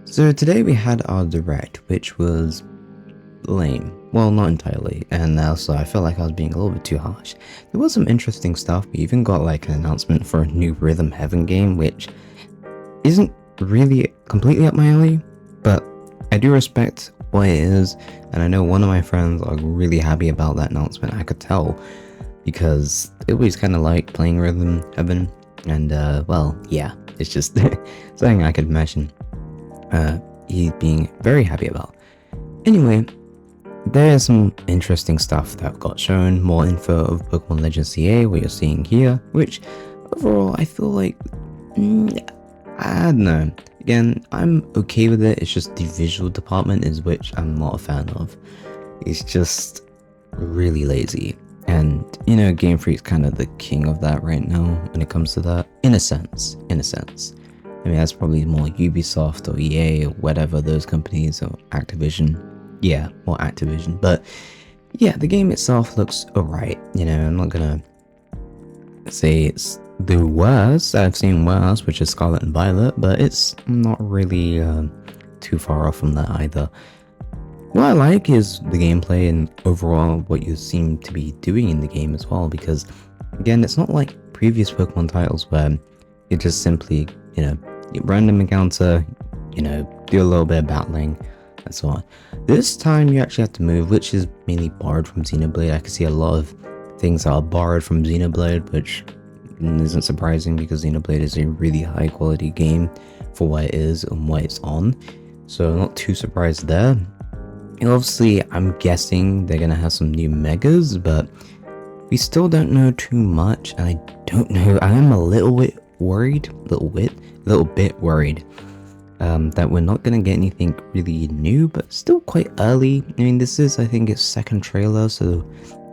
So today we had our direct, which was lame. Well, not entirely, and also I felt like I was being a little bit too harsh. There was some interesting stuff. We even got like an announcement for a new Rhythm Heaven game, which isn't really completely up my alley, but I do respect what it is, and I know one of my friends are really happy about that announcement. I could tell because it always kind of like playing Rhythm Heaven, and well, yeah, it's just something I could imagine he being very happy about. Anyway, there's some interesting stuff that got shown, more info of Pokemon Legends CA, what you're seeing here, which overall I feel like, I don't know. Again, I'm okay with it, it's just the visual department is which I'm not a fan of. It's just really lazy. And, you know, Game Freak's kind of the king of that right now when it comes to that. In a sense. I mean, that's probably more Ubisoft or EA or whatever those companies, or Activision. Yeah, more Activision. But yeah, the game itself looks alright. You know, I'm not gonna say it's the worst. I've seen worse, which is Scarlet and Violet, but it's not really too far off from that either. What I like is the gameplay and overall what you seem to be doing in the game as well, because again, it's not like previous Pokemon titles where you just simply, you know, you random encounter, you know, do a little bit of battling and so on. This time you actually have to move, which is mainly borrowed from Xenoblade. I can see a lot of things that are borrowed from Xenoblade, which isn't surprising because Xenoblade is a really high quality game for what it is and what it's on. So I'm not too surprised there. And obviously, I'm guessing they're gonna have some new megas, but we still don't know too much. And I don't know. I am a little bit worried, that we're not gonna get anything really new, but still quite early. I mean, this is, I think, its second trailer, so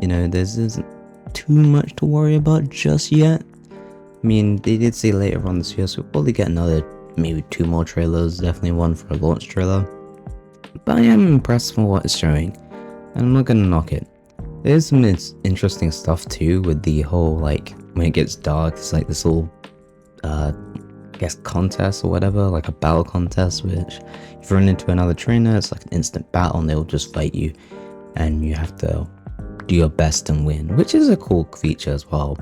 you know, there isn't too much to worry about just yet. I mean, they did say later on this year, so we'll probably get another, maybe 2 more trailers. Definitely one for a launch trailer. But I am impressed with what it's showing, and I'm not gonna knock it. There's some interesting stuff too with the whole, like, when it gets dark, it's like this little, I guess, contest or whatever, like a battle contest, which if you run into another trainer, it's like an instant battle and they'll just fight you, and you have to do your best and win, which is a cool feature as well.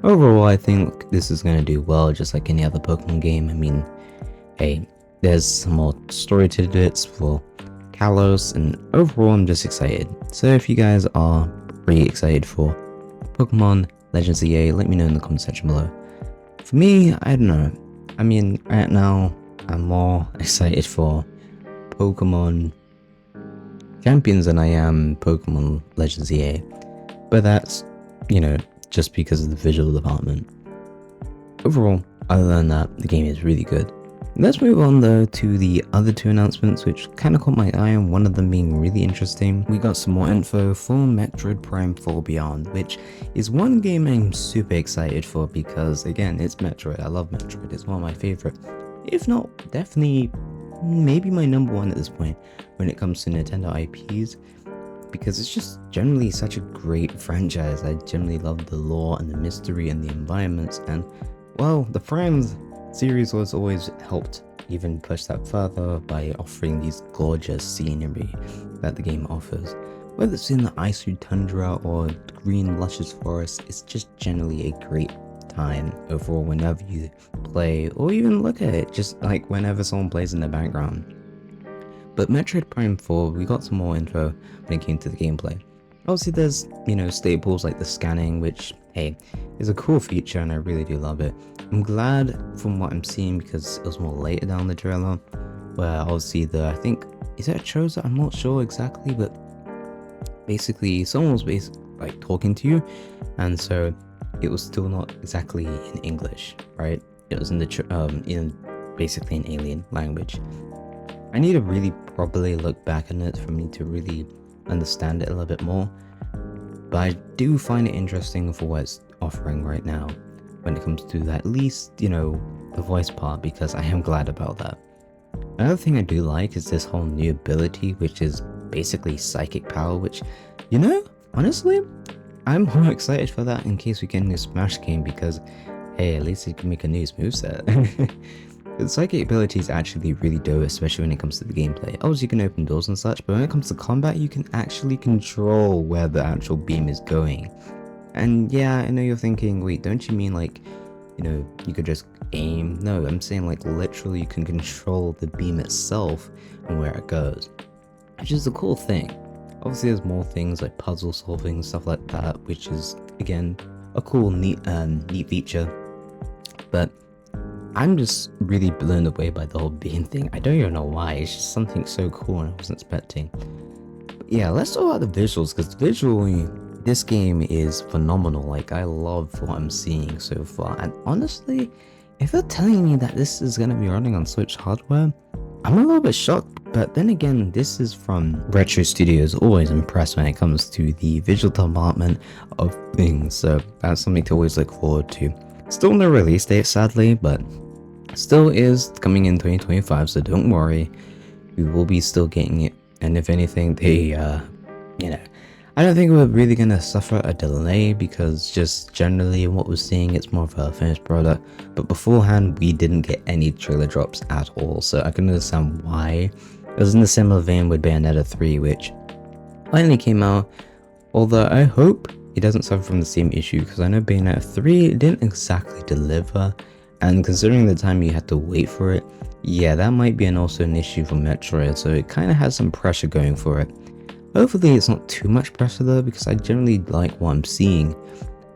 Overall, I think this is gonna do well, just like any other Pokemon game. I mean, hey, there's some more story tidbits for Kalos, and overall I'm just excited. So if you guys are pretty excited for Pokemon Legends EA, let me know in the comment section below. For me, I don't know. I mean, right now I'm more excited for Pokemon Champions than I am Pokemon Legends EA. But that's, you know, just because of the visual department. Overall, other than that, the game is really good. Let's move on though to the other 2 announcements, which kind of caught my eye, and one of them being really interesting. We got some more info for Metroid Prime 4 Beyond, which is one game I'm super excited for because, again, it's Metroid. I love Metroid. It's one of my favorite, if not definitely maybe my number 1 at this point when it comes to Nintendo IPs, because it's just generally such a great franchise. I generally love the lore and the mystery and the environments, and well, the Primes series was always helped even push that further by offering these gorgeous scenery that the game offers. Whether it's in the icy tundra or green luscious forest, it's just generally a great time overall whenever you play or even look at it, just like whenever someone plays in the background. But Metroid Prime 4, we got some more info when it came to the gameplay. Obviously there's, you know, staples like the scanning, which, hey, is a cool feature and I really do love it. I'm glad from what I'm seeing because it was more later down the trailer, where obviously I think, is that Choza? I'm not sure exactly, but basically someone was like talking to you, and so it was still not exactly in English, right? It was in the in basically an alien language. I need to really properly look back on it for me to really understand it a little bit more, but I do find it interesting for what it's offering right now when it comes to that, at least, you know, the voice part, because I am glad about that. Another thing I do like is this whole new ability, which is basically psychic power, which, you know, honestly, I'm more excited for that in case we get a new Smash game, because hey, at least you can make a new moveset. The psychic ability is actually really dope, especially when it comes to the gameplay. Obviously you can open doors and such, but when it comes to combat, you can actually control where the actual beam is going. And yeah, I know you're thinking, wait, don't you mean like, you know, you could just aim? No, I'm saying like literally you can control the beam itself and where it goes, which is a cool thing. Obviously there's more things like puzzle solving, stuff like that, which is again a cool neat feature. But I'm just really blown away by the whole beam thing. I don't even know why, it's just something so cool and I wasn't expecting. But yeah, let's talk about the visuals, because visually this game is phenomenal. Like, I love what I'm seeing so far, and honestly, if you're telling me that this is going to be running on Switch hardware, I'm a little bit shocked. But then again, this is from Retro Studios, always impressed when it comes to the visual department of things, so that's something to always look forward to. Still no release date, sadly, but still is coming in 2025, so don't worry, we will be still getting it. And if anything, they you know, I don't think we're really gonna suffer a delay, because just generally what we're seeing, it's more of a finished product. But beforehand we didn't get any trailer drops at all, so I can understand why. It was in a similar vein with Bayonetta 3, which finally came out, although I hope it doesn't suffer from the same issue, because I know Bayonetta 3 didn't exactly deliver, and considering the time you had to wait for it, yeah, that might be also an issue for Metroid, so it kind of has some pressure going for it. Hopefully it's not too much pressure though, because I generally like what I'm seeing,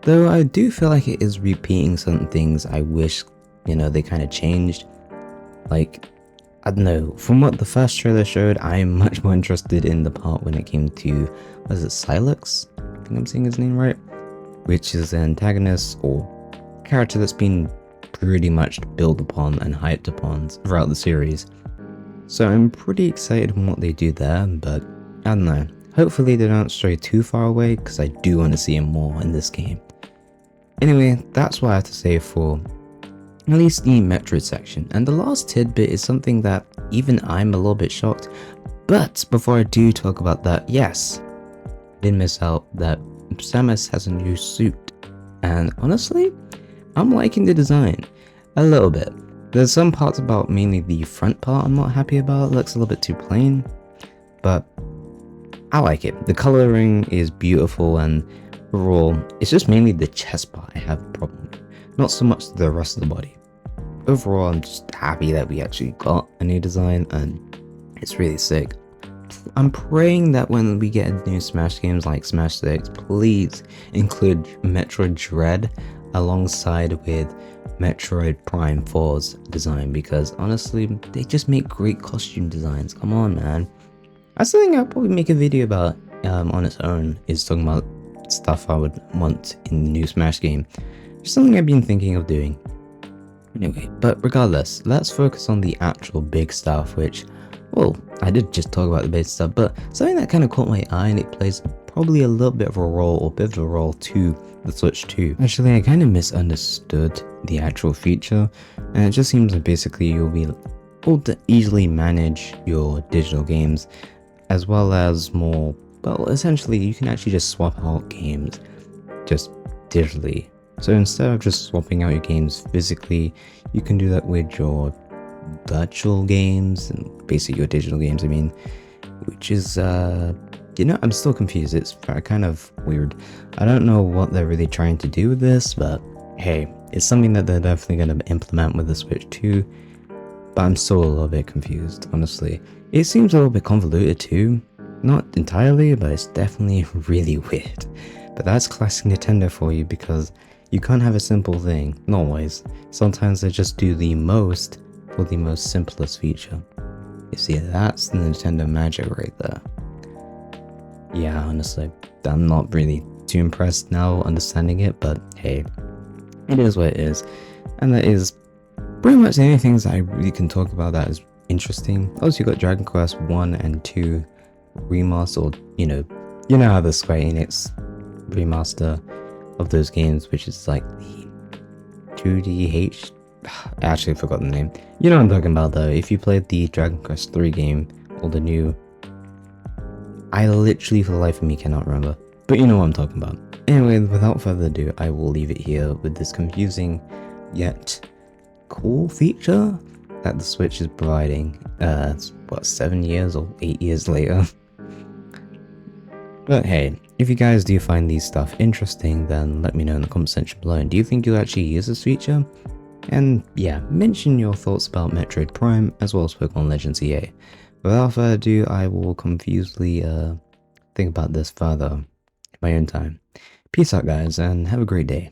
though I do feel like it is repeating some things I wish, you know, they kind of changed. Like, I don't know, from what the first trailer showed, I am much more interested in the part when it came to, was it Silex? I think I'm saying his name right, which is an antagonist or character that's been pretty much built upon and hyped upon throughout the series. So I'm pretty excited on what they do there, but I don't know, hopefully they don't stray too far away, because I do want to see him more in this game. Anyway, that's what I have to say for at least the Metroid section. And the last tidbit is something that even I'm a little bit shocked, but before I do talk about that, yes, I didn't miss out that Samus has a new suit, and honestly, I'm liking the design a little bit. There's some parts about mainly the front part I'm not happy about, it looks a little bit too plain, but I like it. The coloring is beautiful, and overall, it's just mainly the chest part I have a problem with, not so much the rest of the body. Overall, I'm just happy that we actually got a new design, and it's really sick. I'm praying that when we get new Smash games like Smash 6, please include Metroid Dread alongside with Metroid Prime 4's design, because honestly, they just make great costume designs. Come on, man. That's something I'll probably make a video about on its own, is talking about stuff I would want in the new Smash game. Just something I've been thinking of doing. Anyway, but regardless, let's focus on the actual big stuff, which, well, I did just talk about the big stuff, but something that kind of caught my eye, and it plays probably a little bit of a role, or pivotal role to the Switch 2. Actually, I kind of misunderstood the actual feature, and it just seems like basically you'll be able to easily manage your digital games, as well as more, well, essentially you can actually just swap out games just digitally. So instead of just swapping out your games physically, you can do that with your virtual games, and basically your digital games, I mean, which is, you know, I'm still confused. It's kind of weird. I don't know what they're really trying to do with this, but hey, it's something that they're definitely going to implement with the Switch 2, but I'm still a little bit confused, honestly. It seems a little bit convoluted too. Not entirely, but it's definitely really weird. But that's classic Nintendo for you, because you can't have a simple thing, not always. Sometimes they just do the most for the most simplest feature. You see, that's the Nintendo magic right there. Yeah, honestly, I'm not really too impressed now understanding it, but hey, it is what it is. And that is pretty much the only things I really can talk about that is interesting. Also, you got Dragon Quest 1 and 2 remaster, or you know how the Square Enix remaster of those games, which is like the 2DH, I actually forgot the name. You know what I'm talking about though. If you played the Dragon Quest 3 game, or the new, I literally for the life of me cannot remember, but you know what I'm talking about. Anyway, without further ado, I will leave it here with this confusing yet cool feature. that the Switch is providing, it's, what, 7 years or 8 years later. But hey, if you guys do find these stuff interesting, then let me know in the comment section below. And do you think you'll actually use this feature? And yeah, mention your thoughts about Metroid Prime as well as Pokemon Legends EA. Without further ado, I will confusedly think about this further in my own time. Peace out guys, and have a great day.